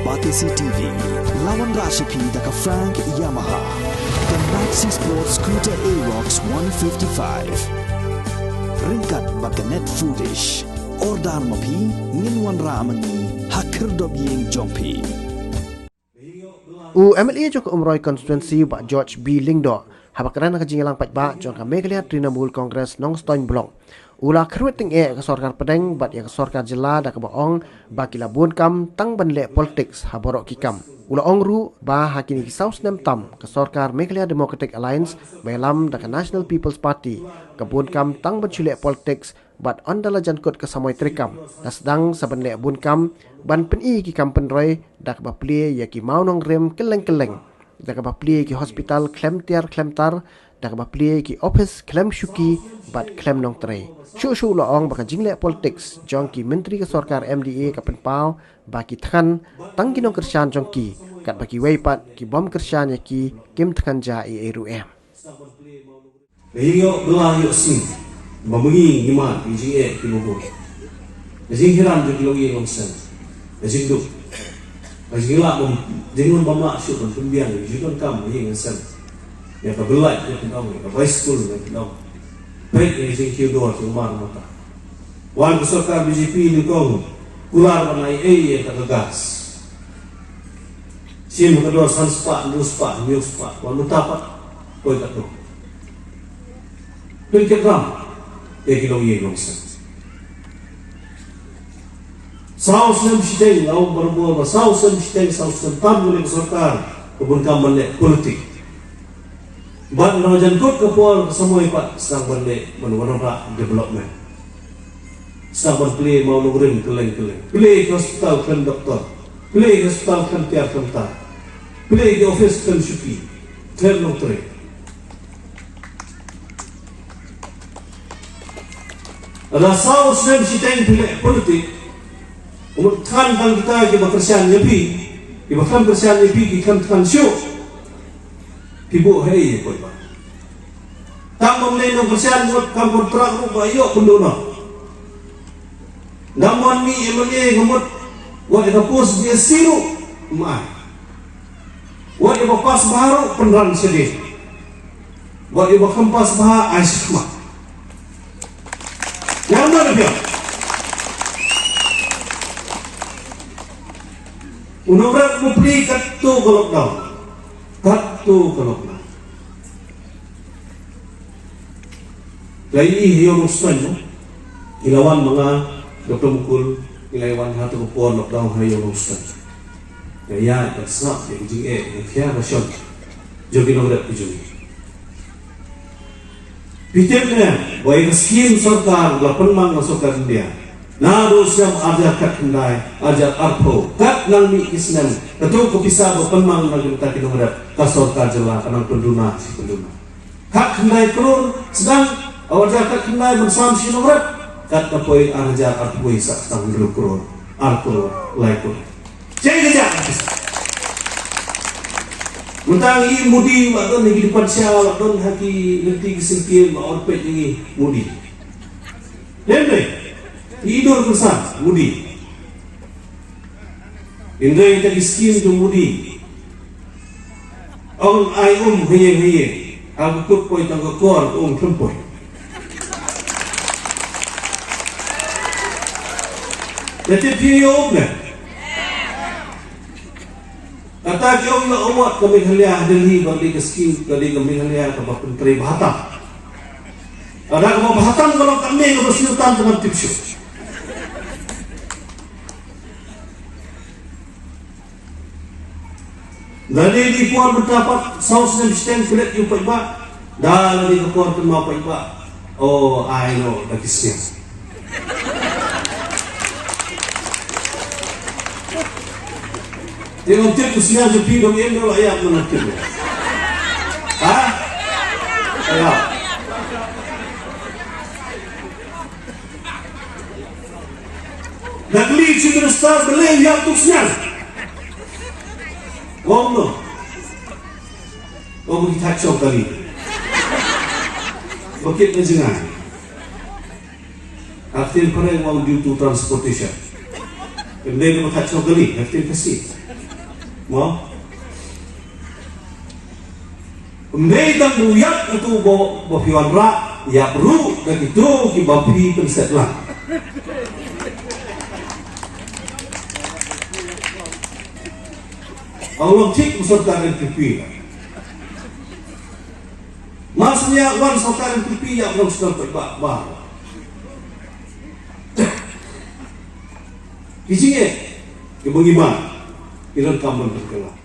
Batisi TV, lawan Rashipi daka Frank Yamaha, dan Maxi Sports Scooter Aerox 155. Ringkat baka net foodish, ordar mapi, nginwan ramani, hakir dobyeng jompi. MLA Joko Umroy Constituency Pak George B. Lingdo habakaran kajingalang pajba jangka Meghalaya Trinamool Congress Nong Stoin Blong. Ula kerweting ke sorkar pedeng bat yang sorkar jela dak baong baki labun kam tang banle politics haborok kikam. Ula ongru ba hakini kisaus nem tam ke sorkar Meghalaya Democratic Alliance belam dak National People's Party kebun kam tang banchule politics bat ondala jankut ke samoi trikam. Nasdang sabanle bun kam ban peni ki kam penroy dak ba plie ya ki maunong rem keleng-keleng. Dak ba plie ki hospital klemtar dak ba plie ki office klem syuki bat klem nong tre. Shu loong baka jingle politics jongki menteri ke sorkar MDA kapen pau baki than tangki nong kersian jongki kat baki weipat ki bom kersian ki kim than ja ERUM. Behiyo belah yuk sing membagi gimana BGA kilogo. Jing hiram je kilogi ngomsen. Jing duk. Jing lah jingun bamla syuk dan pembiang jingun kam jing ngomsen. Ya kabelai ya kendong ya high school ya kendong. Baik ini sing kiodor rumah mata. Wan sorkar BJP ni kong kular manai ya kagagas. Sim kedua sanspa nuspa miuspa wan mutapat koi katu. Pilket ram ya kilo ye ngomsen. Saus nem shiteng lau berbual saus nem shiteng saus nem tam boleh sorkar kebun kam balik politik. Bat nawajan kot kapol semua ipat sedang balik menurut development. Sedang play mau nungguin keleng-keleng. Play hospital kan doktor. Play hospital kan tiar kentar. Play di office kan syuki. Ter doktor. Ada saus nem siteng pilih politik. Umut kan bang kita kita kersian nyepi. Kita kan kersian nyepi kita kan syuk. Ibu hei koi ba. Tang memleno persian buat kampung terak rupa iyo pendona. Namun ni MLA ngemut wa ida pos dia siru mai. Wa ida pas baru penran sedih. Wa ida kempas bah aisyah. Yang mana dia? Unurat mupli katu lockdown. Katu kalau Lai hiyo rustan no ilawan mga doktor mukul ilawan hatu kupon lockdown hiyo rustan ya tasna jing kya rasion jogi no dak jogi piterne boy skim sarkar la penmang masukkan dia Nado siam ajak kat kendai, ajak arpo, kat nang mi kisnem, betul kepisah berpenmang lagi kita kena ada kasor kajela kanang penduna si penduna. Kat kendai kelur sedang ajak kat kendai bersam si nomor, kat kapoi ajak arpoi sak tang dulu kelur, arpo laikur. Jadi ajak kisah. Mentang i mudi waktu ni di depan siapa waktu haki nanti kesentil orpet ini mudi. Lembe. Tidur besar, mudi. Indra yang tadi skim tu mudi. Orang ai heye. Aku kut poi tangga kor tempoi. Jadi piyo ne. Kata jauh la awak kami Meghalaya Delhi bagi ke skim kali ke Meghalaya ke Menteri Bahatam. Ada ke Bahatam kalau kami ke bersiutan dengan tipsu. Dari di puan berdapat saus dan stem kulit yang baik, dah dari ke puan terima baik. Oh, I know, dah kisah. Tengok tu kusian jepi dong yang dulu ayat mana tu? Hah? Ayat. Nagli cuma star beli yang tu sian. Wong no. Oh kita cakap kali. Bukit menjengan. Aktif pernah wong due to transportation. Kemudian kita cakap kali, aktif kasih. Mau? Mereka buyak itu bafiwan rak, ya perlu dan itu kibapi penset lah. Allah cik usulkan NPP. Maksudnya wan usulkan NPP yang belum sudah terbak. Isinya, kebungiman, iran kamu berkelah.